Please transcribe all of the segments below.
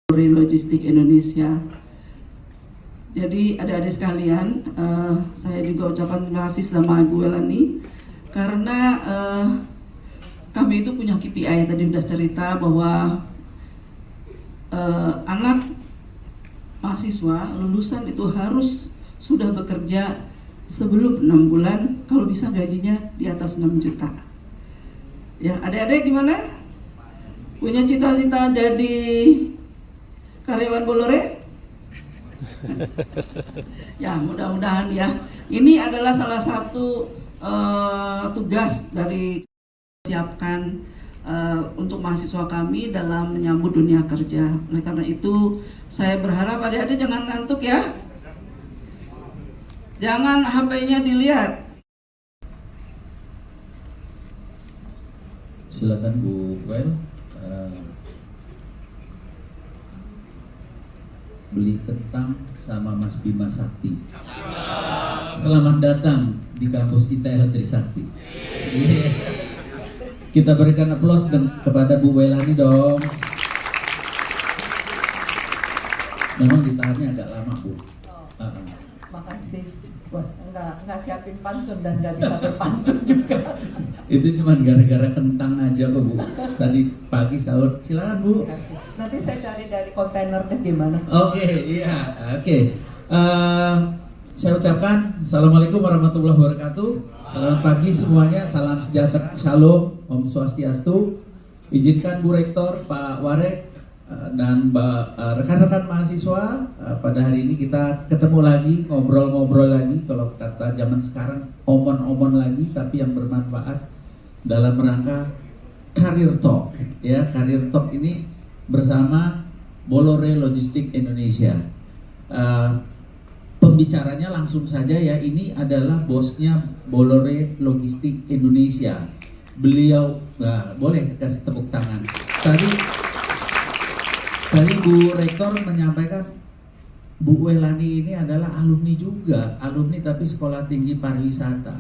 Logistik Indonesia. Jadi adik-adik sekalian, saya juga ucapkan terima kasih sama Ibu Welani karena kami itu punya KPI, tadi sudah cerita bahwa anak mahasiswa lulusan itu harus sudah bekerja sebelum 6 bulan, kalau bisa gajinya di atas 6 juta. Ya, adik-adik gimana? Punya cita-cita jadi karyawan Bolore? Ya, mudah-mudahan ya. Ini adalah salah satu tugas dari siapkan untuk mahasiswa kami dalam menyambut dunia kerja. Oleh karena itu, saya berharap adik-adik jangan ngantuk ya. Jangan HP-nya dilihat. Silakan Bu Wel, beli kentang sama Mas Bima Sakti. Selamat datang di kampus ITL Trisakti. Kita berikan aplaus kepada Bu Welani dong. Memang ditahannya agak lama, Bu. Makasih. Wah, nggak siapin pantun dan nggak bisa berpantun juga. Itu cuma gara-gara kentang aja kok, Bu. Tadi pagi sahur. Silakan, Bu. Nanti saya cari dari kontainer deh gimana. Oke, iya. Oke. Saya ucapkan Assalamualaikum warahmatullahi wabarakatuh. Selamat pagi semuanya. Salam sejahtera, Shalom, Om Swastiastu. Izinkan Bu Rektor, Pak Warek, dan rekan-rekan mahasiswa, pada hari ini kita ketemu lagi, ngobrol-ngobrol lagi, kalau kata zaman sekarang omon-omon lagi, tapi yang bermanfaat dalam rangka Career Talk. Ya, Career Talk ini bersama Bolore Logistik Indonesia. Pembicaranya langsung saja ya, ini adalah bosnya Bolore Logistik Indonesia. Beliau, boleh kasih tepuk tangan. Tadi Bu Rektor menyampaikan Bu Welani ini adalah alumni juga, alumni tapi sekolah tinggi pariwisata,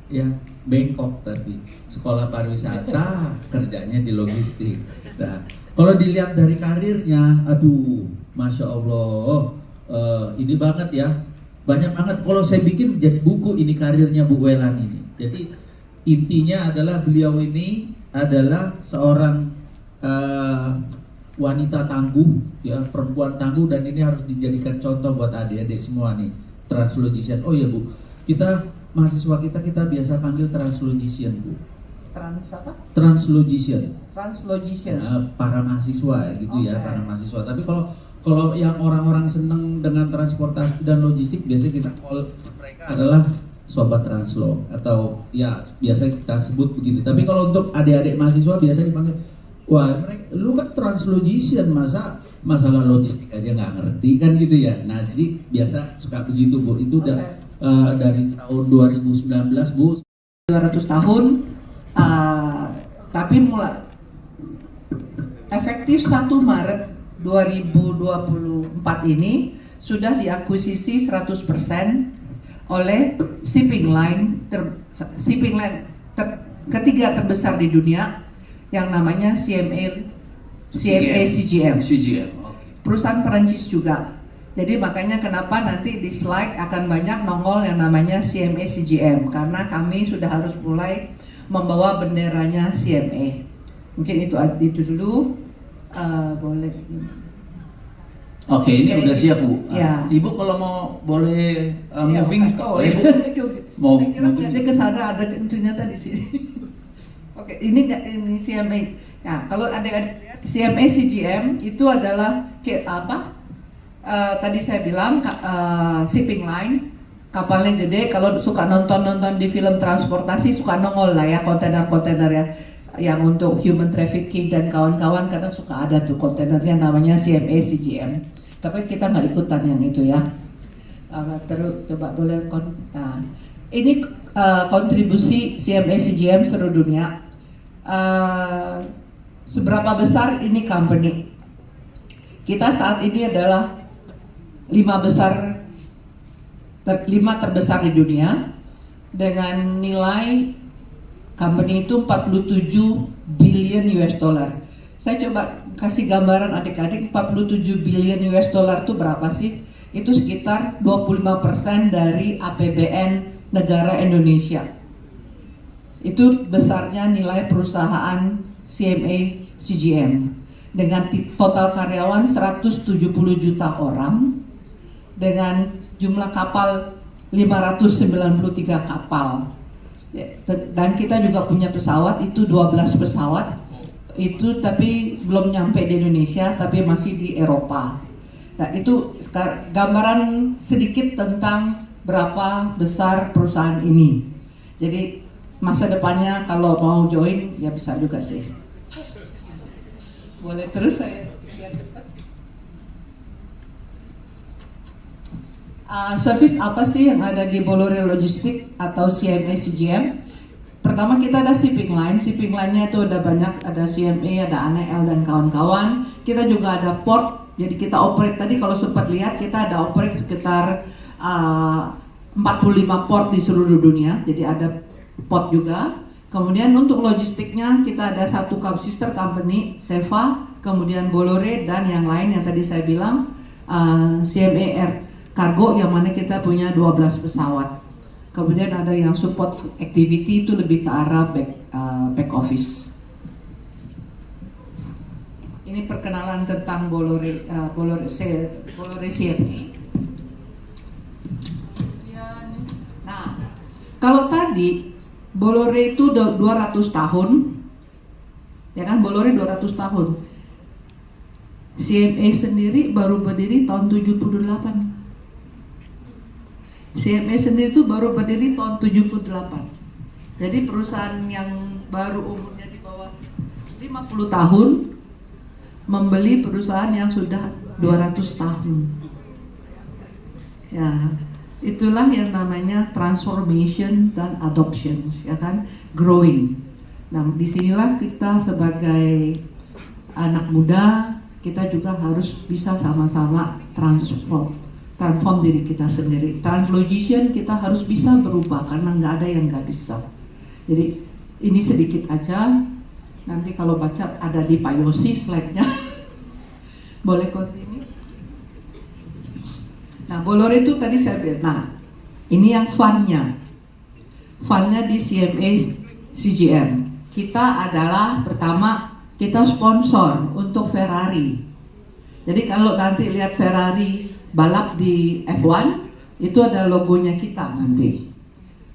ya, Bangkok tapi sekolah pariwisata, kerjanya di logistik. Nah, kalau dilihat dari karirnya, aduh, masya Allah, ini banget ya, banyak banget. Kalau saya bikin jadi buku ini karirnya Bu Welani ini. Jadi intinya adalah beliau ini adalah seorang wanita tangguh, ya, perempuan tangguh, dan ini harus dijadikan contoh buat adik-adik semua nih. Translogician. Oh ya Bu, kita mahasiswa kita biasa panggil translogician, Bu. Apa? Translogician. Translogician. Para mahasiswa gitu ya, para mahasiswa. Tapi kalau yang orang-orang seneng dengan transportasi dan logistik, biasanya kita call mereka adalah sobat translo atau ya biasa kita sebut begitu. Tapi kalau untuk adik-adik mahasiswa biasanya dipanggil, wah, lu kan translogician, masa masalah logistik aja nggak ngerti kan gitu ya. Nah, jadi biasa suka begitu, Bu. Itu udah dari tahun 2019, Bu. 200 tahun, tapi mulai efektif 1 Maret 2024 ini sudah diakuisisi 100% oleh shipping line ketiga terbesar di dunia, yang namanya CGM. Perusahaan Perancis juga. Jadi makanya kenapa nanti di slide akan banyak nongol yang namanya CMA CGM, karena kami sudah harus mulai membawa benderanya CMA. Mungkin itu dulu. Boleh. Oke, ini udah siap, Bu. Ya. Ibu kalau mau boleh moving. Ibu. Mau saya kira nanti ke sana ada ternyata di sini. Oke, ini CMA. Nah, kalau ada CMA CGM itu adalah apa? Tadi saya bilang shipping line, kapalnya gede. Kalau suka nonton di film transportasi suka nongol lah ya, kontainer-kontainer ya, yang untuk human trafficking dan kawan-kawan kadang suka ada tuh kontainernya namanya CMA CGM. Tapi kita nggak ikutan yang itu ya. Terus coba boleh ini kontribusi CMA CGM seluruh dunia. Seberapa besar ini company? Kita saat ini adalah 5 terbesar di dunia dengan nilai company itu 47 billion US dollar. Saya coba kasih gambaran adik-adik, 47 billion US dollar itu berapa sih? Itu sekitar 25% dari APBN negara Indonesia. Itu besarnya nilai perusahaan CMA CGM dengan total karyawan 170 juta orang dengan jumlah kapal 593 kapal. Dan kita juga punya pesawat, itu 12 pesawat itu, tapi belum nyampe di Indonesia, tapi masih di Eropa. Nah, itu gambaran sedikit tentang berapa besar perusahaan ini. Jadi masa depannya kalau mau join ya bisa juga sih. Boleh terus saya lihat cepat. Service apa sih yang ada di Bolloré Logistics atau CMA CGM? Pertama kita ada shipping line. Shipping line-nya itu ada banyak, ada CMA, ada ANEL dan kawan-kawan. Kita juga ada port. Jadi kita operate, tadi kalau sempat lihat kita ada operate sekitar 45 port di seluruh dunia. Jadi ada port juga. Kemudian untuk logistiknya kita ada satu sister company, Seva, kemudian Bolloré dan yang lain yang tadi saya bilang CMA Air Cargo yang mana kita punya 12 pesawat. Kemudian ada yang support activity itu lebih ke arah back office. Ini perkenalan tentang Bolloré CMA. Nah, kalau tadi Bolloré itu 200 tahun, ya kan, Bolloré 200 tahun. CMA sendiri baru berdiri tahun 78. CMA sendiri itu baru berdiri tahun 78. Jadi perusahaan yang baru umurnya di bawah 50 tahun membeli perusahaan yang sudah 200 tahun. Ya, itulah yang namanya transformation dan adoption, ya kan, growing. Nah, disinilah kita sebagai anak muda, kita juga harus bisa sama-sama transform diri kita sendiri. Translocation kita harus bisa berubah karena nggak ada yang nggak bisa. Jadi ini sedikit aja. Nanti kalau baca ada di Pak Yosi slide-nya. Boleh continue. Nah, Bolloré itu tadi saya bilang. Nah, ini yang fun-nya. Fun-nya di CMA CGM. Kita adalah pertama kita sponsor untuk Ferrari. Jadi kalau nanti lihat Ferrari balap di F1 itu ada logonya kita nanti.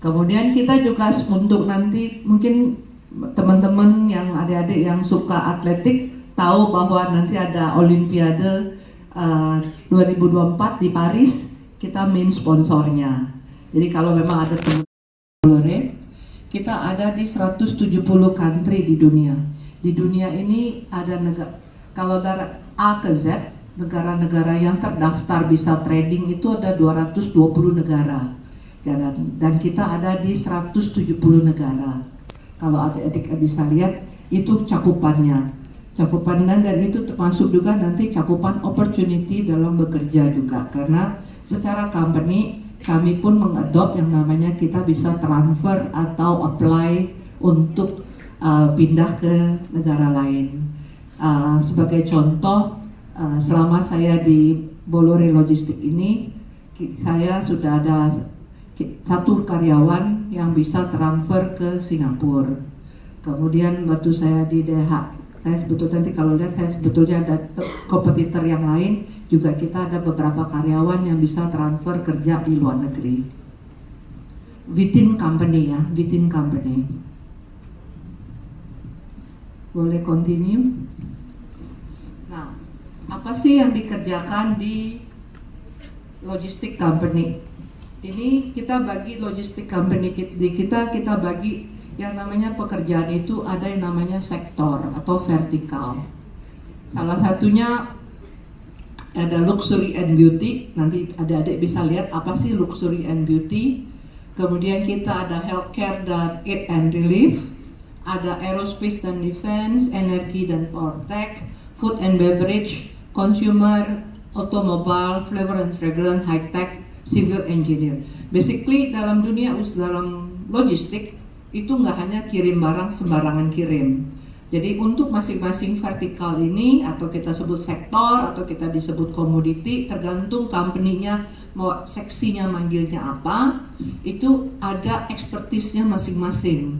Kemudian kita juga untuk nanti mungkin teman-teman yang adik-adik yang suka atletik tahu bahwa nanti ada Olimpiade 2024 di Paris, kita main sponsornya. Jadi kalau memang ada Bolloré, kita ada di 170 country di dunia. Di dunia ini ada negara, kalau dari A ke Z, negara-negara yang terdaftar bisa trading itu ada 220 negara. Dan kita ada di 170 negara. Kalau adik-adik bisa lihat itu cakupannya dan itu termasuk juga nanti cakupan opportunity dalam bekerja juga, karena secara company kami pun mengadopt yang namanya kita bisa transfer atau apply untuk pindah ke negara lain. Sebagai contoh, selama saya di Bolloré Logistics ini, saya sudah ada satu karyawan yang bisa transfer ke Singapura. Kemudian waktu saya di DH, saya sebetulnya nanti kalau lihat saya sebetulnya ada kompetitor yang lain juga, kita ada beberapa karyawan yang bisa transfer kerja di luar negeri. Within company ya, within company. Boleh continue? Nah, apa sih yang dikerjakan di logistik company? Ini kita bagi logistik company kita bagi yang namanya pekerjaan itu ada yang namanya sektor atau vertikal. Salah satunya ada luxury and beauty. Nanti adik-adik bisa lihat apa sih luxury and beauty. Kemudian kita ada healthcare dan aid and relief. Ada aerospace dan defense, energi dan power tech, food and beverage, consumer, automobile, flavor and fragrance, high tech, civil engineer. Basically dalam logistik itu nggak hanya kirim barang sembarangan kirim. Jadi untuk masing-masing vertikal ini atau kita sebut sektor atau kita disebut komoditi, tergantung company-nya mau seksinya manggilnya apa, itu ada expertise-nya masing-masing.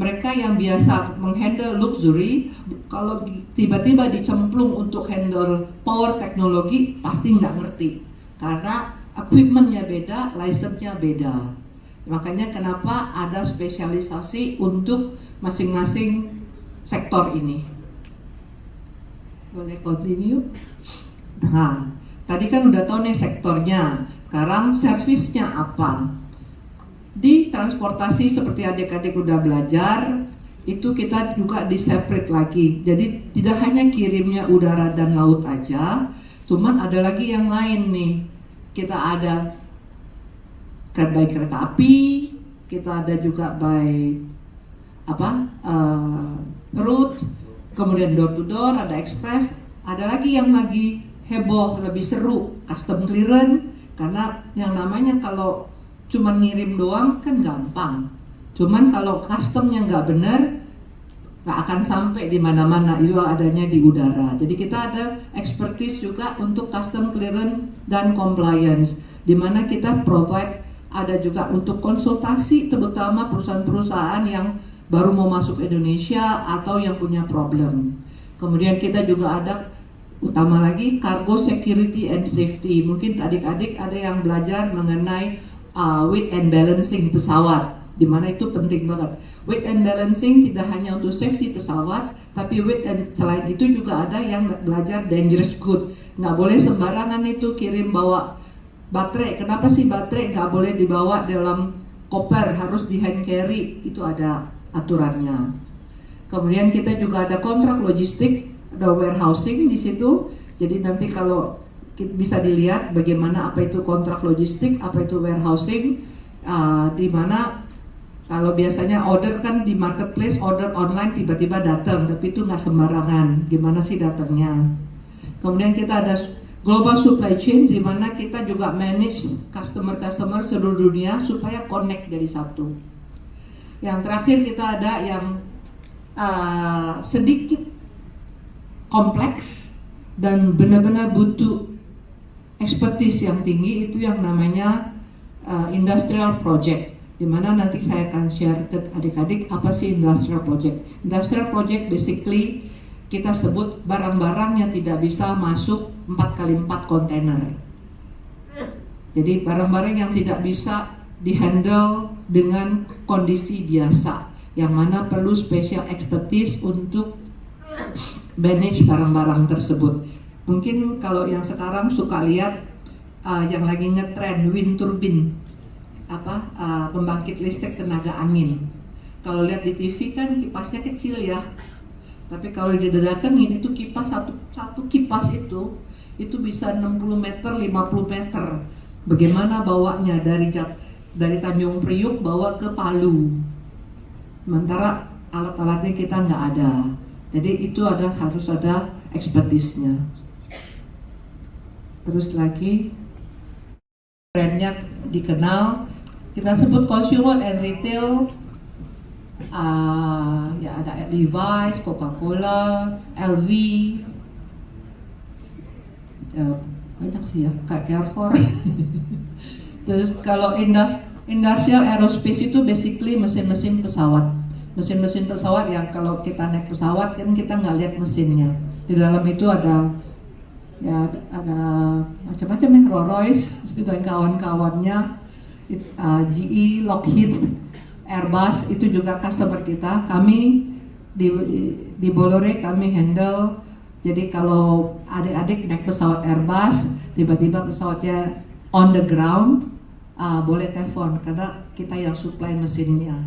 Mereka yang biasa menghandle luxury, kalau tiba-tiba dicemplung untuk handle power teknologi pasti nggak ngerti, karena equipment-nya beda, license-nya beda. Makanya kenapa ada spesialisasi untuk masing-masing sektor ini. Boleh continue? Nah, tadi kan udah tahu nih sektornya. Sekarang servisnya apa? Di transportasi seperti adik-adik udah belajar, itu kita juga di-separate lagi. Jadi tidak hanya kirimnya udara dan laut aja, cuman ada lagi yang lain nih. Kita ada by kereta api, kita ada juga by route, kemudian door to door, ada express, ada lagi yang lagi heboh, lebih seru, custom clearance, karena yang namanya kalau cuma ngirim doang kan gampang, cuman kalau customnya nggak bener nggak akan sampai di mana-mana, itu adanya di udara. Jadi kita ada expertise juga untuk custom clearance dan compliance, di mana kita provide, ada juga untuk konsultasi, terutama perusahaan-perusahaan yang baru mau masuk Indonesia atau yang punya problem. Kemudian kita juga ada, utama lagi, cargo security and safety. Mungkin adik-adik ada yang belajar mengenai weight and balancing pesawat, di mana itu penting banget. Weight and balancing tidak hanya untuk safety pesawat, tapi weight and selain itu juga ada yang belajar dangerous good. Nggak boleh sembarangan itu kirim bawa baterai. Kenapa sih baterai nggak boleh dibawa dalam koper, harus di hand carry, itu ada aturannya. Kemudian kita juga ada kontrak logistik, ada warehousing di situ. Jadi nanti kalau bisa dilihat bagaimana apa itu kontrak logistik, apa itu warehousing, di mana kalau biasanya order kan di marketplace, order online tiba-tiba datang, tapi itu nggak sembarangan. Gimana sih datangnya? Kemudian kita ada global supply chain, di mana kita juga manage customer-customer seluruh dunia supaya connect jadi satu. Yang terakhir kita ada yang sedikit kompleks dan benar-benar butuh expertise yang tinggi, itu yang namanya industrial project, di mana nanti saya akan share ke adik-adik apa sih industrial project. Industrial project basically kita sebut barang-barang yang tidak bisa masuk 4x4 kontainer. Jadi barang-barang yang tidak bisa dihandle dengan kondisi biasa, yang mana perlu special expertise untuk manage barang-barang tersebut. Mungkin kalau yang sekarang suka lihat yang lagi ngetrend wind turbine, pembangkit listrik tenaga angin. Kalau lihat di TV kan kipasnya kecil ya, tapi kalau didatengin itu kipas satu kipas itu bisa 60 meter, 50 meter. Bagaimana bawanya dari Tanjung Priuk bawa ke Palu, sementara alat-alatnya kita nggak ada. Jadi itu harus ada expertise-nya. Terus lagi brandnya dikenal, kita sebut consumer and retail, ya ada Levi's, Coca-Cola, LV, ya banyak sih ya, kayak Carrefour. Terus kalau industrial aerospace itu basically mesin-mesin pesawat. Mesin-mesin pesawat yang kalau kita naik pesawat kan kita nggak lihat mesinnya. Di dalam itu ada macam-macam ya, Rolls-Royce dan kawan-kawannya, GE, Lockheed, Airbus, itu juga customer kita. Kami di Bolloré kami handle. Jadi kalau adik-adik naik pesawat Airbus, tiba-tiba pesawatnya on the ground, boleh telepon karena kita yang supply mesinnya.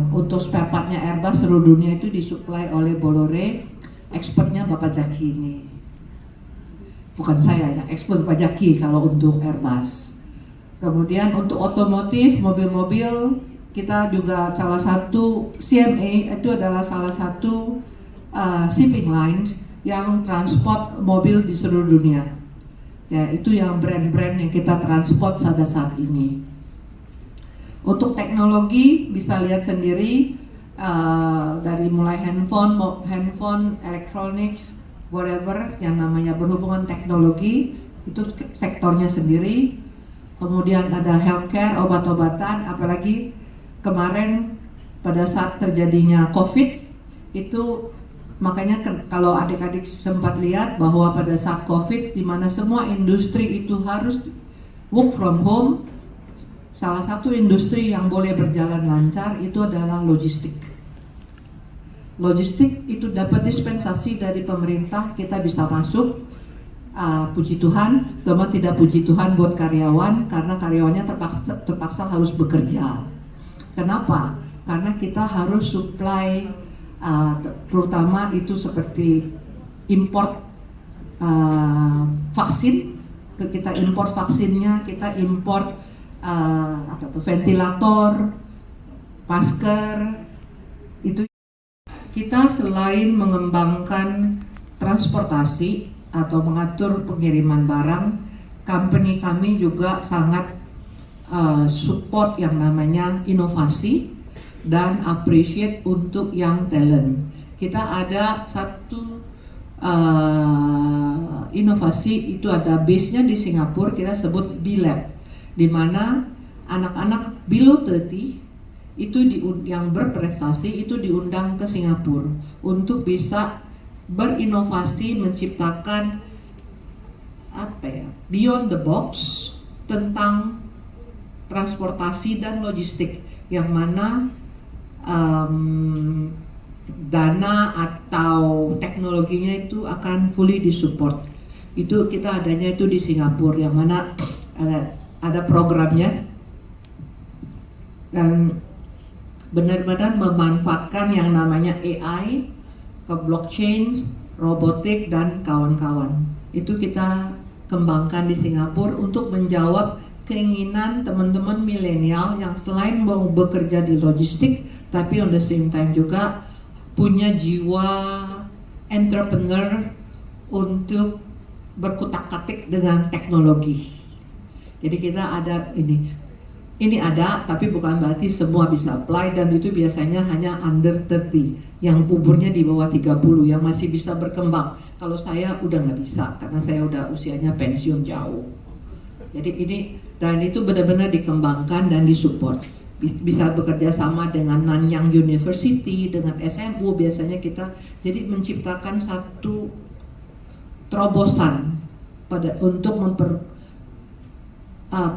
Untuk spare partnya Airbus seluruh dunia itu disuplai oleh Bolloré, expertnya Bapak Jaki ini. Bukan saya ya, expert Bapak Jaki kalau untuk Airbus. Kemudian untuk otomotif, mobil-mobil, kita juga salah satu CMA itu adalah salah satu shipping line yang transport mobil di seluruh dunia. Ya, itu yang brand-brand yang kita transport pada saat ini. Untuk teknologi bisa lihat sendiri, dari mulai handphone, electronics, whatever yang namanya berhubungan teknologi itu sektornya sendiri. Kemudian ada healthcare, obat-obatan, apalagi kemarin pada saat terjadinya COVID itu makanya kalau adik-adik sempat lihat bahwa pada saat COVID di mana semua industri itu harus work from home, salah satu industri yang boleh berjalan lancar itu adalah logistik. Logistik itu dapat dispensasi dari pemerintah, kita bisa masuk. Puji Tuhan, teman tidak puji Tuhan buat karyawan karena karyawannya terpaksa harus bekerja. Kenapa? Karena kita harus supply, terutama itu seperti import vaksin. Kita import vaksinnya, kita import ventilator, masker. Itu kita selain mengembangkan transportasi atau mengatur pengiriman barang, company kami juga sangat support yang namanya inovasi dan appreciate untuk yang talent. Kita ada satu inovasi, itu ada base-nya di Singapura, kita sebut B-Lab, di mana anak-anak below 30 itu yang berprestasi itu diundang ke Singapura untuk bisa berinovasi, menciptakan beyond the box tentang transportasi dan logistik, yang mana dana atau teknologinya itu akan fully disupport. Itu kita adanya itu di Singapura, yang mana ada programnya dan benar-benar memanfaatkan yang namanya AI ke blockchain, robotik, dan kawan-kawan. Itu kita kembangkan di Singapura untuk menjawab keinginan teman-teman milenial yang selain mau bekerja di logistik, tapi on the same time juga punya jiwa entrepreneur untuk berkutak-katik dengan teknologi. Jadi kita ada ini ada, tapi bukan berarti semua bisa apply, dan itu biasanya hanya under 30, yang umurnya di bawah 30, yang masih bisa berkembang. Kalau saya udah nggak bisa, karena saya udah usianya pensiun jauh. Jadi ini, dan itu benar-benar dikembangkan dan disupport. Bisa bekerja sama dengan Nanyang University, dengan SMU, biasanya kita jadi menciptakan satu terobosan untuk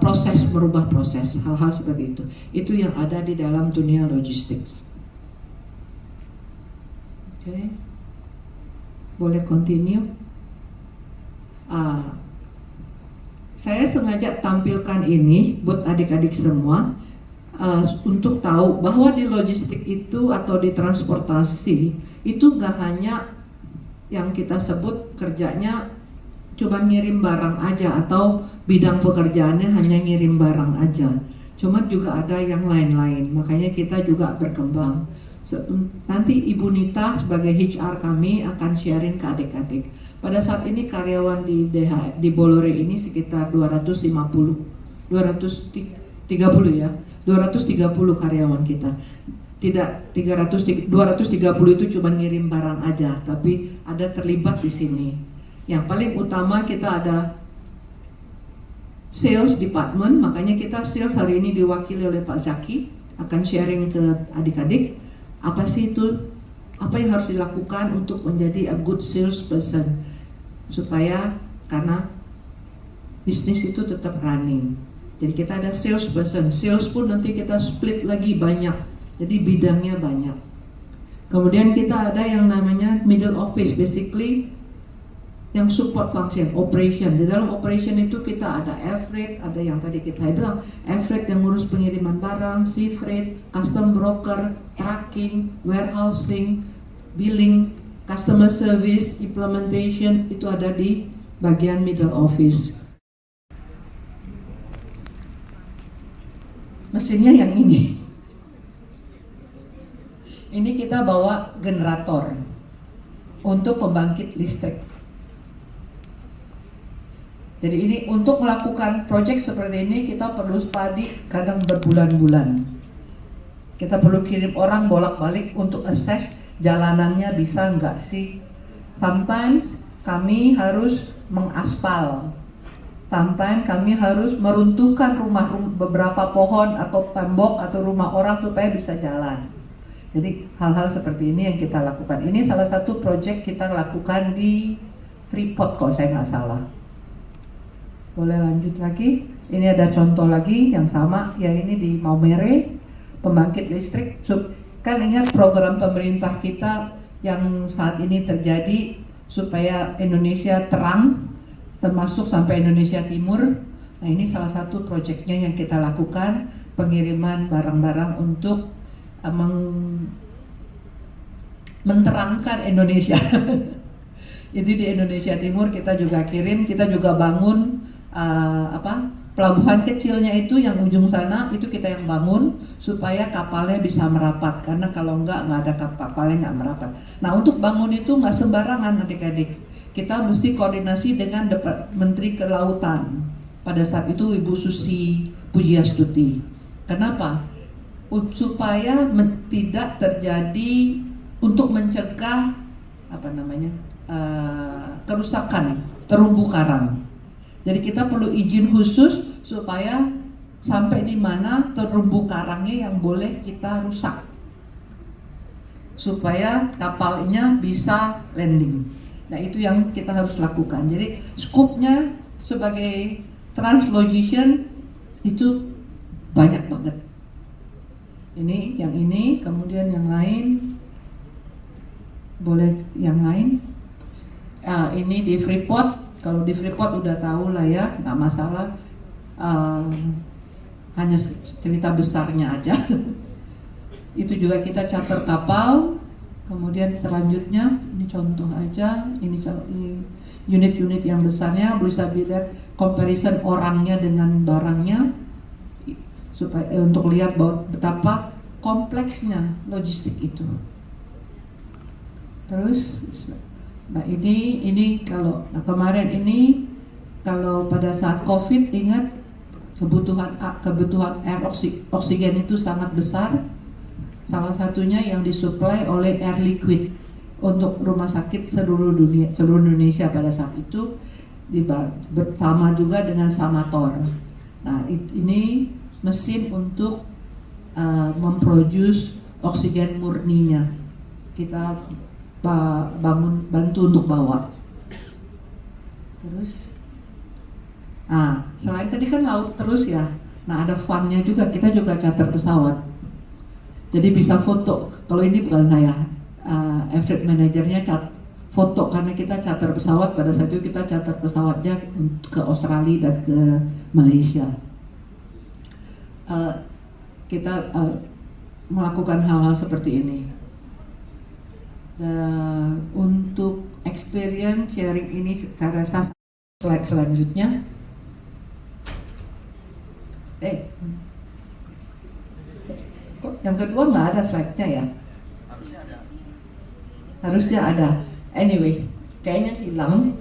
proses, merubah proses, hal-hal seperti itu. Itu yang ada di dalam dunia logistik. Oke, boleh continue. Saya sengaja tampilkan ini buat adik-adik semua untuk tahu bahwa di logistik itu atau di transportasi itu gak hanya yang kita sebut kerjanya cuma ngirim barang aja atau bidang pekerjaannya hanya ngirim barang aja. Cuma juga ada yang lain-lain. Makanya kita juga berkembang. Nanti Ibu Nita sebagai HR kami akan sharing ke adik-adik. Pada saat ini karyawan di Bolloré ini sekitar 230 ya. 230 karyawan kita. Tidak 230 itu cuma ngirim barang aja, tapi ada terlibat di sini. Yang paling utama kita ada sales department, makanya kita sales hari ini diwakili oleh Pak Zaki, akan sharing ke adik-adik apa sih itu, apa yang harus dilakukan untuk menjadi a good salesperson, supaya karena bisnis itu tetap running. Jadi kita ada salesperson, sales pun nanti kita split lagi banyak, jadi bidangnya banyak. Kemudian kita ada yang namanya middle office, basically yang support function, operation. Di dalam operation itu kita ada F-rate, ada yang tadi kita bilang F-rate yang ngurus pengiriman barang, C-rate, custom broker, tracking, warehousing, billing, customer service, implementation, itu ada di bagian middle office. Mesinnya yang ini. Ini kita bawa generator untuk pembangkit listrik. Jadi ini untuk melakukan proyek seperti ini kita perlu study kadang berbulan-bulan. Kita perlu kirim orang bolak-balik untuk assess jalanannya bisa nggak sih. Sometimes kami harus mengaspal, sometimes kami harus meruntuhkan beberapa pohon atau tembok atau rumah orang supaya bisa jalan. Jadi hal-hal seperti ini yang kita lakukan. Ini salah satu proyek kita lakukan di Freeport kalau saya nggak salah. Boleh lanjut lagi. Ini ada contoh lagi yang sama, ya ini di Maumere, pembangkit listrik. Kan ingat program pemerintah kita yang saat ini terjadi supaya Indonesia terang, termasuk sampai Indonesia Timur. Nah ini salah satu proyeknya yang kita lakukan, pengiriman barang-barang untuk menerangkan Indonesia. Jadi di Indonesia Timur kita juga kirim, kita juga bangun pelabuhan kecilnya itu yang ujung sana itu kita yang bangun supaya kapalnya bisa merapat, karena kalau nggak ada kapalnya nggak merapat. Nah untuk bangun itu nggak sembarangan adik-adik, kita mesti koordinasi dengan Menteri Kelautan pada saat itu Ibu Susi Pujiastuti. Kenapa? Supaya tidak terjadi, untuk mencegah kerusakan terumbu karang. Jadi kita perlu izin khusus supaya sampai di mana terumbu karangnya yang boleh kita rusak, supaya kapalnya bisa landing. Nah itu yang kita harus lakukan. Jadi skupnya sebagai Translogician itu banyak banget. Ini, kemudian yang lain, boleh yang lain. Ini di Freeport. Kalau di Freeport udah tahu lah ya, nggak masalah. Hanya cerita besarnya aja. Itu juga kita charter kapal. Kemudian selanjutnya, ini contoh aja. Ini unit-unit yang besarnya, bisa dilihat comparison orangnya dengan barangnya, supaya untuk lihat bahwa betapa kompleksnya logistik itu. Terus, nah ini kalau kemarin ini kalau pada saat COVID, ingat kebutuhan air oksigen itu sangat besar. Salah satunya yang disuplai oleh Air Liquid untuk rumah sakit seluruh Indonesia pada saat itu, bersama juga dengan Samator. Nah ini mesin untuk memproduce oksigen murninya, kita bantu untuk bawa. Terus, selain tadi kan laut terus ya, nah ada funnya juga, kita juga charter pesawat. Jadi bisa foto. Kalau ini bukan saya, freight manajernya foto, karena kita charter pesawat. Pada saat itu kita charter pesawatnya ke Australia dan ke Malaysia. Kita melakukan hal-hal seperti ini. Untuk experience sharing ini secara slide selanjutnya. Kok yang kedua nggak ada slide-nya ya? Harusnya ada. Anyway, kayaknya hilang.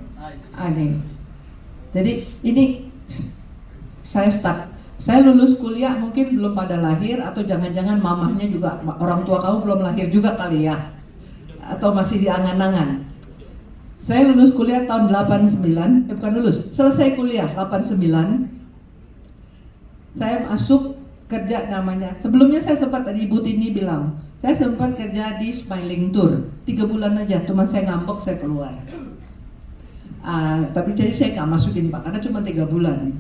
Aneh. Jadi ini saya lulus kuliah mungkin belum pada lahir, atau jangan-jangan mamahnya juga, orang tua kamu belum lahir juga kali ya, atau masih di angan-angan. Saya lulus kuliah tahun 89, bukan lulus, selesai kuliah 89. Saya masuk kerja namanya, sebelumnya saya sempat, tadi Ibu Tini bilang, saya sempat kerja di Smiling Tour 3 bulan aja, teman saya ngambek, saya keluar. Tapi jadi saya nggak masukin Pak, karena cuma 3 bulan.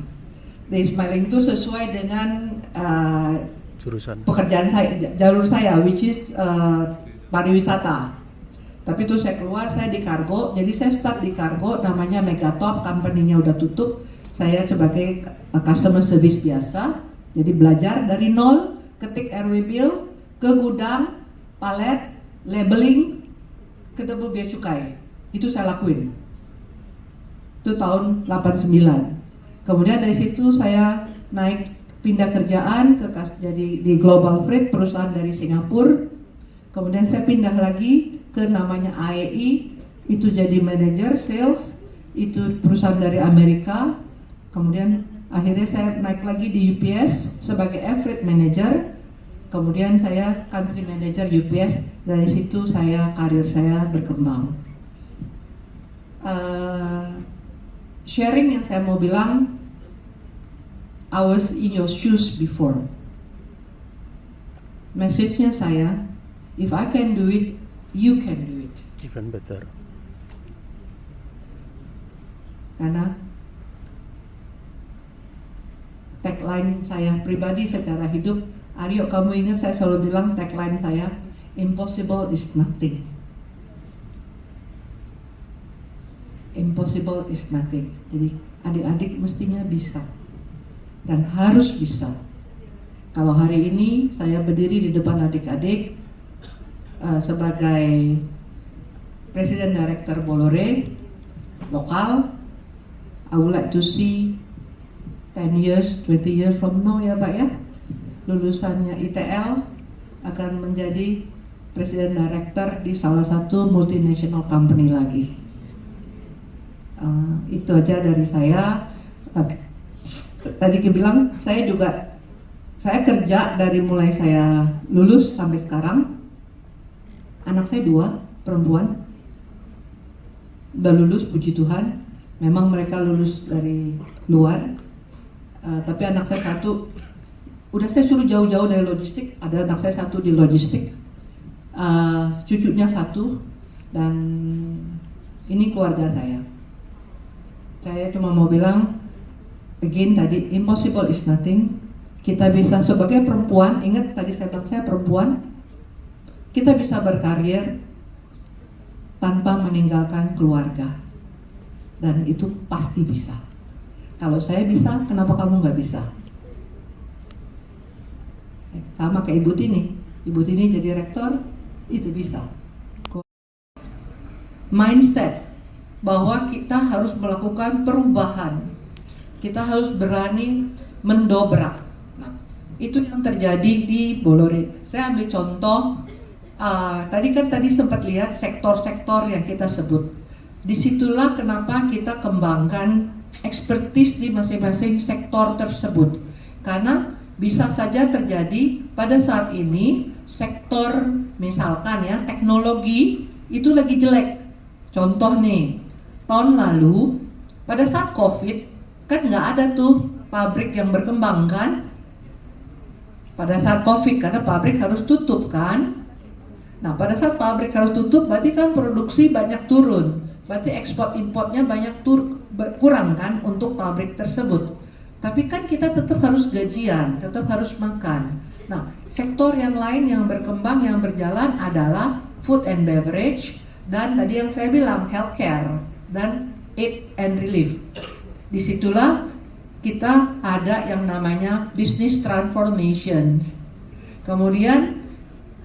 Di Smiling Tour sesuai dengan pekerjaan saya, jalur saya, which is pariwisata. Tapi itu saya keluar, saya di kargo, jadi saya start di kargo, namanya Megatop, company-nya udah tutup. Saya sebagai customer service biasa, jadi belajar dari nol, ketik RW bill, ke gudang, palet, labeling, ke debu bea cukai. Itu saya lakuin. Itu tahun 89. Kemudian dari situ saya pindah kerjaan jadi di Global Freight, perusahaan dari Singapura. Kemudian saya pindah lagi ke namanya AEI, itu jadi manager sales, itu perusahaan dari Amerika. Kemudian akhirnya saya naik lagi di UPS sebagai air freight manager. kemudian saya country manager UPS, dari situ karir saya berkembang. Sharing yang saya mau bilang, I was in your shoes before. Message-nya saya, if I can do it, you can do it. Even better. Karena tagline saya pribadi secara hidup, Aryo, kamu ingat saya selalu bilang tagline saya, impossible is nothing. Impossible is nothing. Jadi adik-adik mestinya bisa dan harus bisa. Kalau hari ini saya berdiri di depan adik-adik sebagai Presiden Director Bolloré lokal, I would like to see 10 years, 20 years from now ya Pak ya, lulusannya ITL akan menjadi Presiden Director di salah satu multinational company lagi. Itu aja dari saya. Tadi bilang saya kerja dari mulai saya lulus sampai sekarang. Anak saya 2 perempuan, udah lulus, puji Tuhan. Memang mereka lulus dari luar, tapi anak saya 1 udah saya suruh jauh-jauh dari logistik. Ada anak saya 1 di logistik, cucunya 1, dan ini keluarga saya. Saya cuma mau bilang again tadi, impossible is nothing. Kita bisa sebagai perempuan, ingat tadi saya bilang saya perempuan, kita bisa berkarir tanpa meninggalkan keluarga, dan itu pasti bisa. Kalau saya bisa, kenapa kamu nggak bisa? Sama kayak Ibu Tini jadi rektor, itu bisa. Mindset bahwa kita harus melakukan perubahan, kita harus berani mendobrak. Nah, itu yang terjadi di Bolloré. Saya ambil contoh, tadi sempat lihat sektor-sektor yang kita sebut. Disitulah kenapa kita kembangkan expertise di masing-masing sektor tersebut. Karena bisa saja terjadi pada saat ini sektor misalkan ya teknologi itu lagi jelek. Contoh nih, tahun lalu pada saat COVID kan nggak ada tuh pabrik yang berkembang kan? Pada saat COVID karena pabrik harus tutup kan? Nah pada saat pabrik harus tutup berarti kan produksi banyak turun, berarti ekspor importnya banyak kurang kan untuk pabrik tersebut. Tapi kan kita tetap harus gajian, tetap harus makan. Nah sektor yang lain yang berkembang, yang berjalan adalah food and beverage, dan tadi yang saya bilang healthcare dan aid and relief. Disitulah kita ada yang namanya business transformation. Kemudian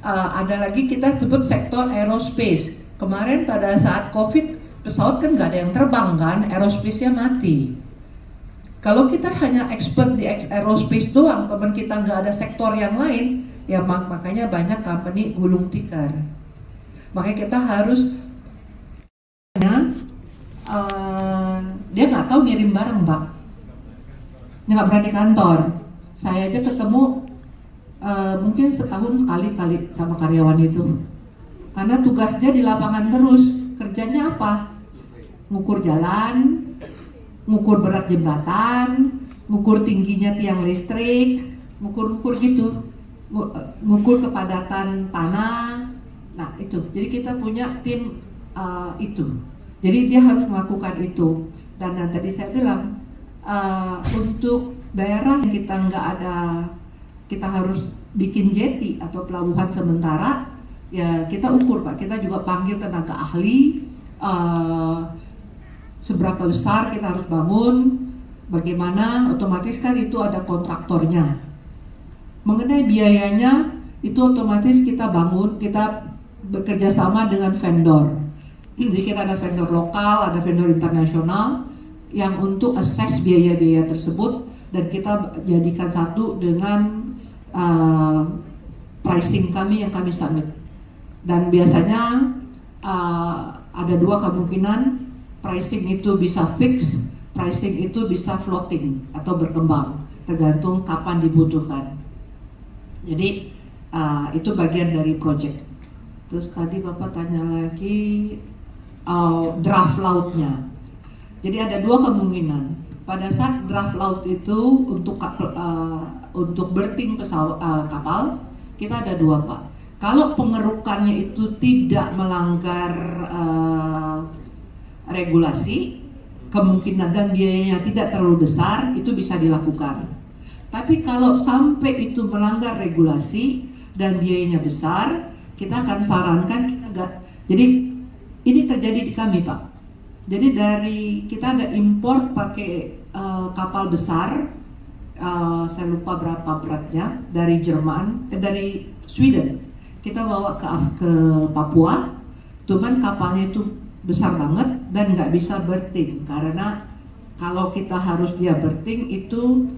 ada lagi kita sebut sektor aerospace. Kemarin pada saat COVID pesawat kan nggak ada yang terbang kan, aerospace-nya mati. Kalau kita hanya expert di aerospace doang, teman kita nggak ada sektor yang lain, ya makanya banyak company gulung tikar. Makanya kita harus dia nggak tahu ngirim barang Pak, dia nggak pernah di kantor. Saya aja ketemu mungkin setahun sekali sama karyawan itu, karena tugasnya di lapangan terus. Kerjanya apa? Ngukur jalan, ngukur berat jembatan, ngukur tingginya tiang listrik, ngukur gitu, ngukur kepadatan tanah. Nah itu, jadi kita punya tim itu. Jadi dia harus melakukan itu. Dan tadi saya bilang untuk daerah yang kita nggak ada, kita harus bikin jetty atau pelabuhan sementara, ya kita ukur Pak. Kita juga panggil tenaga ahli, seberapa besar kita harus bangun, bagaimana, otomatis kan itu ada kontraktornya. Mengenai biayanya itu otomatis kita bangun, kita bekerja sama dengan vendor. Jadi kita ada vendor lokal, ada vendor internasional yang untuk assess biaya-biaya tersebut, dan kita jadikan satu dengan pricing kami yang kami submit. Dan biasanya ada 2 kemungkinan, pricing itu bisa fix, pricing itu bisa floating atau berkembang, tergantung kapan dibutuhkan. Jadi Itu bagian dari project. Terus tadi Bapak tanya lagi draft lautnya. Jadi ada dua kemungkinan. Pada saat draft laut itu untuk berting kapal, kita ada dua, Pak. Kalau pengerukannya itu tidak melanggar regulasi, kemungkinan dan biayanya tidak terlalu besar, itu bisa dilakukan. Tapi kalau sampai itu melanggar regulasi dan biayanya besar, kita akan sarankan jadi ini terjadi di kami, Pak. Jadi kita ada import pakai kapal besar, saya lupa berapa beratnya, dari dari Sweden. Kita bawa ke Papua, cuman kapalnya itu besar banget dan nggak bisa berting karena kalau kita harus dia berting itu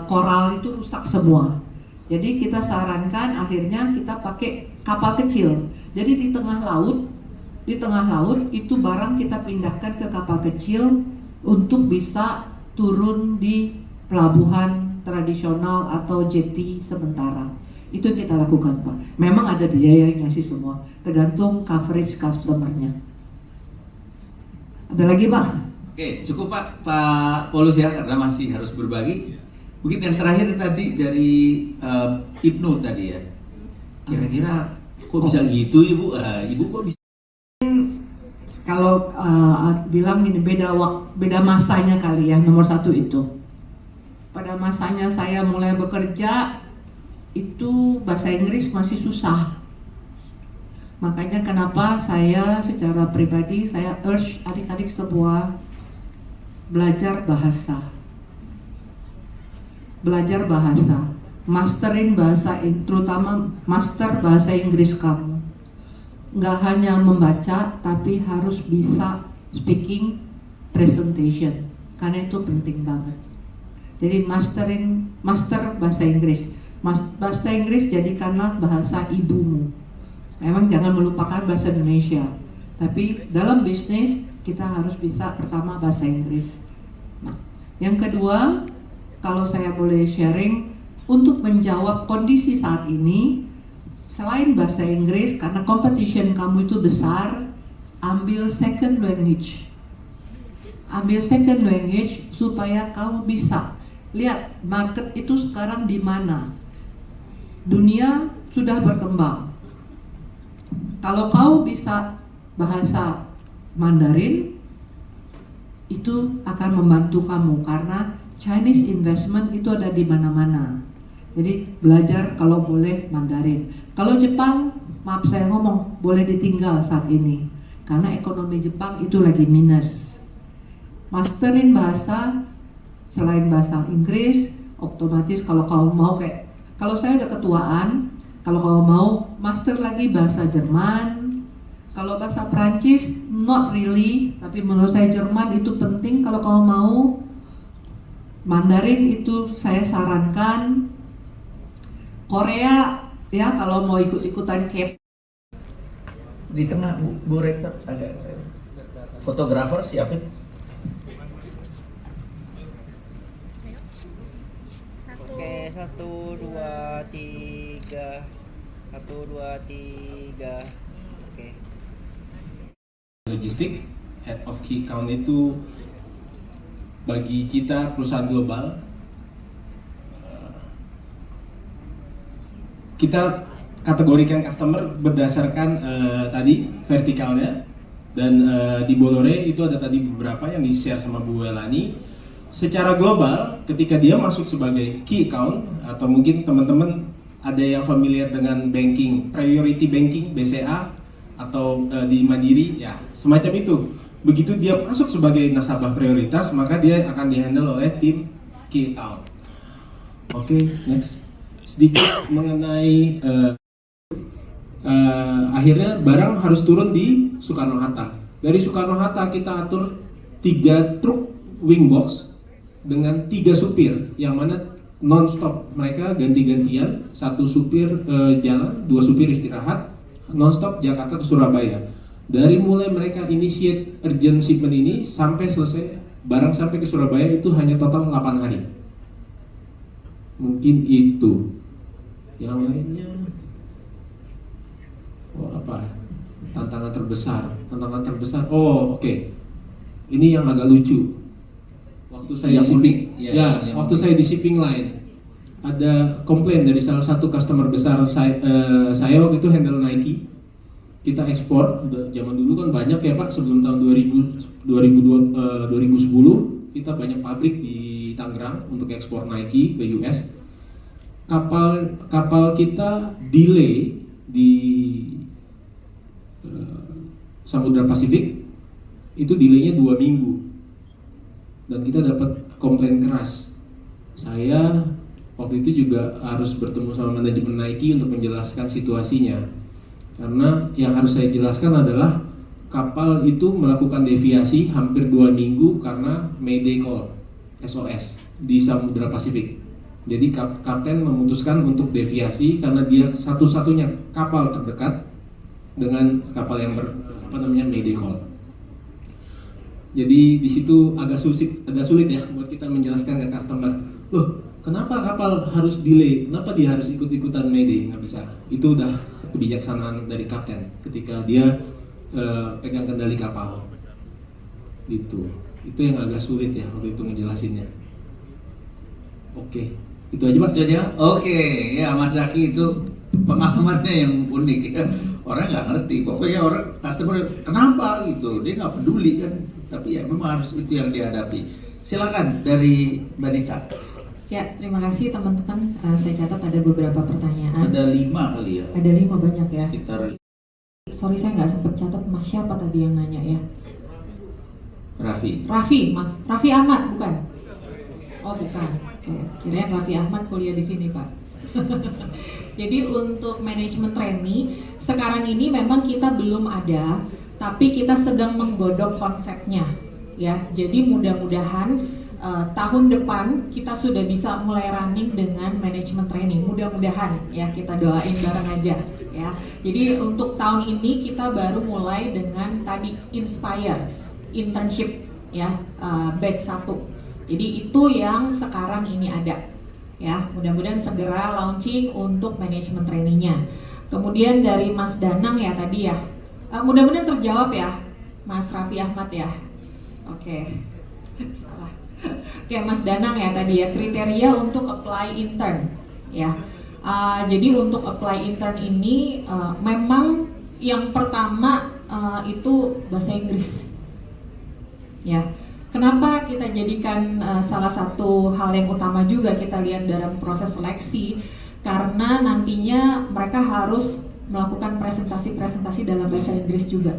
koral itu rusak semua. Jadi kita sarankan akhirnya kita pakai kapal kecil. Jadi di tengah laut itu barang kita pindahkan ke kapal kecil untuk bisa turun di pelabuhan tradisional atau jetty sementara. Itu yang kita lakukan, Pak. Memang ada biayanya sih semua, tergantung coverage customer-nya. Ada lagi, Pak? Oke, cukup Pak Paulus ya, karena masih harus berbagi. Mungkin yang terakhir tadi dari Ibnu tadi ya. Kira-kira kok bisa gitu Ibu? Ibu kok bisa? Kalau bilang gini, beda masanya kali ya, nomor satu itu. Pada masanya saya mulai bekerja, itu bahasa Inggris masih susah. Makanya kenapa saya secara pribadi, saya urge adik-adik semua belajar bahasa. Belajar bahasa, masterin bahasa, terutama master bahasa Inggris kamu. Nggak hanya membaca, tapi harus bisa speaking, presentation, karena itu penting banget. Jadi master bahasa Inggris. Bahasa Inggris jadikanlah bahasa ibumu. Memang jangan melupakan bahasa Indonesia, tapi dalam bisnis kita harus bisa pertama bahasa Inggris. Nah, yang kedua, kalau saya boleh sharing, untuk menjawab kondisi saat ini, selain bahasa Inggris, karena competition kamu itu besar, ambil second language. Ambil second language supaya kamu bisa lihat market itu sekarang di mana. Dunia sudah berkembang. Kalau kau bisa bahasa Mandarin, itu akan membantu kamu karena Chinese investment itu ada di mana-mana. Jadi belajar kalau boleh Mandarin. Kalau Jepang, maaf saya ngomong, boleh ditinggal saat ini karena ekonomi Jepang itu lagi minus. Masterin bahasa selain bahasa Inggris, otomatis kalau kau mau kalau saya udah ketuaan, kalau kau mau master lagi bahasa Jerman. Kalau bahasa Prancis, not really, tapi menurut saya Jerman itu penting kalau kau mau. Mandarin itu saya sarankan. Korea ya kalau mau ikut-ikutan K-pop. Di tengah Bu Rektor ada fotografer siapin. Oke, 1, 2, 3. 1, 2, 3. Oke. Logistik, Head of Key Count itu bagi kita perusahaan global, kita kategorikan customer berdasarkan tadi vertikalnya, dan di Bolloré itu ada tadi beberapa yang di-share sama Bu Welani. Secara global, ketika dia masuk sebagai key account, atau mungkin teman-teman ada yang familiar dengan banking, priority banking, BCA, atau di Mandiri, ya semacam itu. Begitu dia masuk sebagai nasabah prioritas, maka dia akan dihandle oleh tim key account. Oke, next. Sedikit mengenai akhirnya barang harus turun di Soekarno-Hatta. Dari Soekarno-Hatta kita atur 3 truk wing box dengan 3 supir, yang mana non-stop, mereka ganti-gantian, 1 supir jalan, 2 supir istirahat, non-stop Jakarta ke Surabaya. Dari mulai mereka initiate urgent shipment ini sampai selesai barang sampai ke Surabaya itu hanya total 8 hari. Mungkin itu Yang lainnya, apa? Tantangan terbesar. Oh, oke. Ini yang agak lucu. Waktu saya Yang di shipping, unik, ya, yang waktu unik. saya di shipping line, ada komplain dari salah satu customer besar saya waktu itu handle Nike. Kita ekspor, zaman dulu kan banyak ya Pak, sebelum tahun 2010 kita banyak pabrik di Tangerang untuk ekspor Nike ke US. Kapal kita delay di Samudra Pasifik, itu delaynya 2 minggu dan kita dapat komplain keras. Saya waktu itu juga harus bertemu sama manajemen Nike untuk menjelaskan situasinya, karena yang harus saya jelaskan adalah kapal itu melakukan deviasi hampir 2 minggu karena Mayday Call SOS di Samudra Pasifik. Jadi kapten memutuskan untuk deviasi karena dia satu-satunya kapal terdekat dengan kapal yang Mayday Call. Jadi di situ agak sulit ya buat kita menjelaskan ke customer. Loh, kenapa kapal harus delay? Kenapa dia harus ikut-ikutan Mayday? Nggak bisa. Itu udah kebijaksanaan dari kapten ketika dia pegang kendali kapal. Gitu. Itu yang agak sulit ya waktu itu ngejelasinnya. Oke, itu aja Pak. Itu aja. Oke, ya Mas Zaki itu pengalamannya yang unik ya. Orang nggak ngerti, pokoknya orang customer kenapa gitu, dia nggak peduli kan. Tapi ya memang harus itu yang dihadapi. Silakan dari Mbak Nita. Ya, terima kasih teman-teman. Saya catat ada beberapa pertanyaan. Ada 5 kali ya. Ada 5 banyak ya. Sekitar. Sorry saya nggak sempat catat Mas siapa tadi yang nanya ya. Raffi. Mas Raffi Ahmad bukan? Oh bukan. Oke, kirain Raffi Ahmad kuliah di sini Pak. Jadi untuk manajemen trainee sekarang ini memang kita belum ada, tapi kita sedang menggodok konsepnya ya. Jadi mudah-mudahan tahun depan kita sudah bisa mulai running dengan manajemen training. Mudah-mudahan ya, kita doain bareng aja ya. Jadi untuk tahun ini kita baru mulai dengan tadi Inspire internship ya, batch 1. Jadi itu yang sekarang ini ada. Ya, mudah-mudahan segera launching untuk manajemen trainingnya. Kemudian dari Mas Danang ya tadi ya, mudah-mudahan terjawab ya, Mas Raffi Ahmad ya. Oke, salah. Oke, Mas Danang ya tadi ya, kriteria untuk apply intern ya. Jadi untuk apply intern ini memang yang pertama itu bahasa Inggris ya. Kenapa kita jadikan salah satu hal yang utama juga kita lihat dalam proses seleksi, karena nantinya mereka harus melakukan presentasi-presentasi dalam bahasa Inggris juga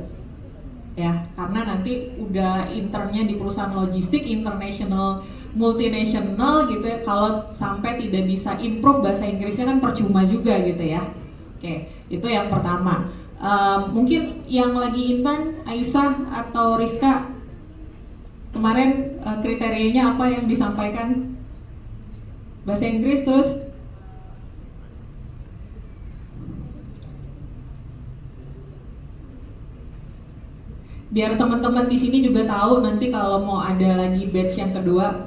ya, karena nanti udah internnya di perusahaan logistik international, multinational gitu ya, kalau sampai tidak bisa improve bahasa Inggrisnya kan percuma juga gitu ya. Oke, itu yang pertama. Mungkin yang lagi intern, Aisyah atau Rizka, kemarin kriterianya apa yang disampaikan? Bahasa Inggris terus? Biar teman-teman di sini juga tahu nanti kalau mau ada lagi batch yang kedua.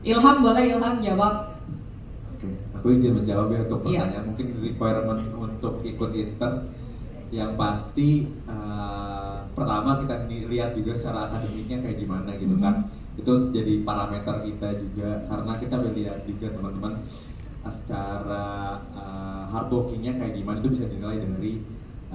Ilham boleh Ilham jawab. Oke, aku izin menjawab ya untuk Iya. pertanyaan. Mungkin requirement untuk ikut intern yang pasti pertama kita lihat juga secara akademiknya kayak gimana gitu kan. Itu jadi parameter kita juga, karena kita melihat juga teman-teman secara hardworkingnya kayak gimana, itu bisa dinilai dari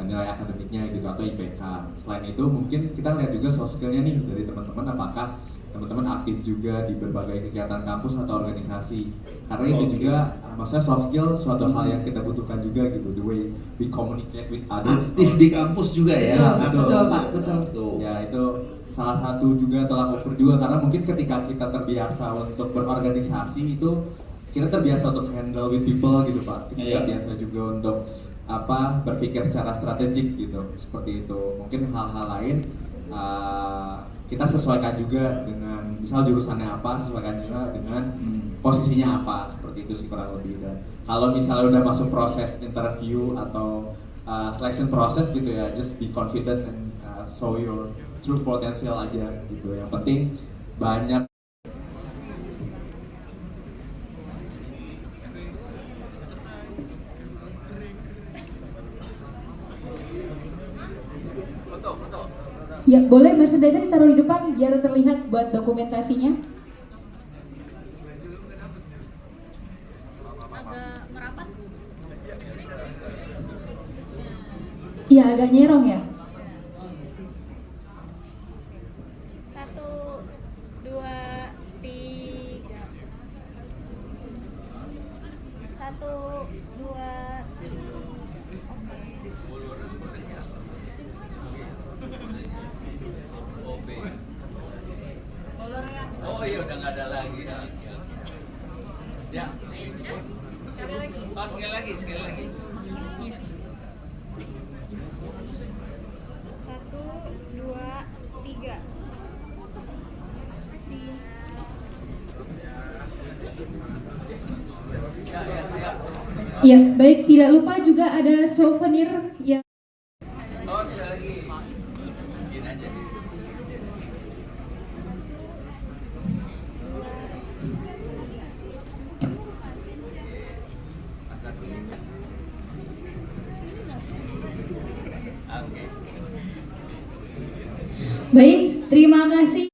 nilai akademiknya gitu atau IPK. Selain itu mungkin kita lihat juga soft skillnya nih dari teman-teman, apakah teman-teman aktif juga di berbagai kegiatan kampus atau organisasi. Karena itu juga maksudnya soft skill suatu hal yang kita butuhkan juga gitu, the way we communicate with others. Aktif di kampus juga ya. Betul Pak, betul. Tuh. Ya itu salah satu juga tolak ukur juga, karena mungkin ketika kita terbiasa untuk berorganisasi itu kita terbiasa untuk handle with people gitu Pak. Kita Iya. biasa juga untuk berpikir secara strategik gitu, seperti itu. Mungkin hal-hal lain kita sesuaikan juga dengan misal jurusannya apa, sesuaikan juga dengan posisinya apa, seperti itu sih kurang lebih. Dan kalau misalnya udah masuk proses interview atau selection process gitu ya, just be confident and show your true potential aja gitu. Yang penting banyak. Ya, boleh merchandise ditaruh di depan biar terlihat buat dokumentasinya. Agak merapat. Iya, agak nyerong ya. 1, 2, 3. 1, 2, 3. Oh iya udah nggak ada lagi. Ya. Sekali lagi. Oh, sekali lagi. 1, 2, 3. Masih. Iya, baik, tidak lupa juga ada souvenir yang Oh sekali lagi. Gini aja. baik, terima kasih.